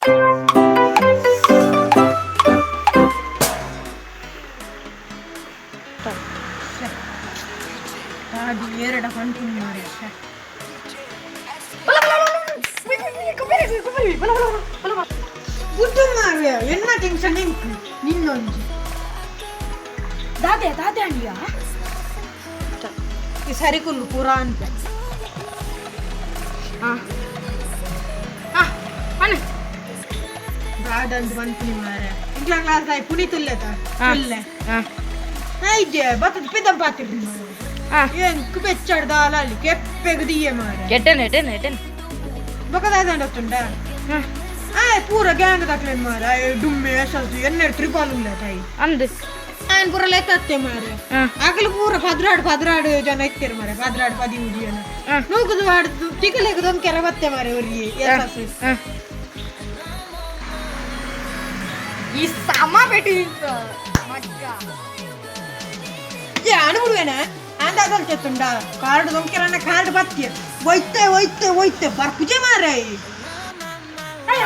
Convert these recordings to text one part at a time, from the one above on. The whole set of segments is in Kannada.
ಅದು ಎರಡು ಕಂಟಿನ್ಯೂ ಮಾಡಿ ಬುದ್ಧು ಮಾರ್ರೆ ಎನ್ನ ಟೆನ್ಷನ್ ನಿನ್ನೊಂದು ದಾದೆ ದಾದೆ ಅಂಡಿಯಾ ಈ ಸರಿಕುಲ್ಲು ಪೂರ ಅಂತ ದಾದಂದು ಬಂತೀನಿ ಮಾರೆ ಇಂಗ್ಲ ಕ್ಲಾಸ್ ಆಯ್ ಪುನೀತುಲ್ಲೆತ ಇಲ್ಲೆ ಐಜೆ ಬತ್ತದ ಪಿದಂ ಪಾತಿರ್ಲಿ ಮಾರೆ ಏನ್ ಕುಬೆಚ್ಚಡ್ದ ಅಲ್ಲಿ ಕೆಪ್ಪೆಗದಿಯೆ ಮಾರೆ ಎಟೆನ್ ಬಕದಾದಂಡ ಒತ್ತುಂಡ ಪೂರ ಗ್ಯಾಂಗ್ ತಕ್ಲೆ ಮಾರೆ ಡುಮ್ಮೆ ಎಸಲ್ಸು ಎನ್ನೆರಡು ಟ್ರಿಪಾಲ್ ಉಲ್ಲ ತಾಯಿ ಅಂದ್ ఆయన బుర్రలు ఎత్తే మరి ఆకలి పూర పదరాడు జన ఎత్తారు మరి పదరాడు 10 జన నువ్వు వాడు టికలేక దొంకెరవత్తే మరి ఎవరి ಈ ಸಮ ಬೆಟ್ಟಿ ಅನುಗುಡುವೇನ ಅಂದಾಗಲ್ చెత్తుండా కార్డు దొంకెరన్న కార్డు బత్తి ಒಯ್ತೆ ಬರ್ಪುಜೆ ಮಾರೆ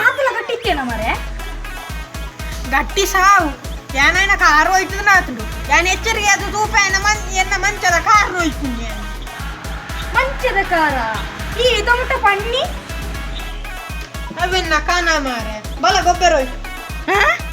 ಆತಲ ಗಟ್ಟಿತ್ತೇನ ಮಾರೆ ಗಟ್ಟಿ ಸಾವು ಯಾನೈನ ಕಾರು ಹೋಯ್ತದ ನಾತುಂಡು ಯಾನ್ ಎಚ್ಚರಿಗೆ ಅದು ತೂಪ ಎನ್ನ ಮಂಚದ ಕಾರು ಹೋಯ್ತೀನಿ ಮಂಚದ ಕಾರ ಈ ಇದೊಂಟ ಪಣ್ಣಿ ಅವೆನ್ನ ಕಾನ ಮಾರೆ ಬಲ ಗೊಬ್ಬರ ಹೋಯ್ತು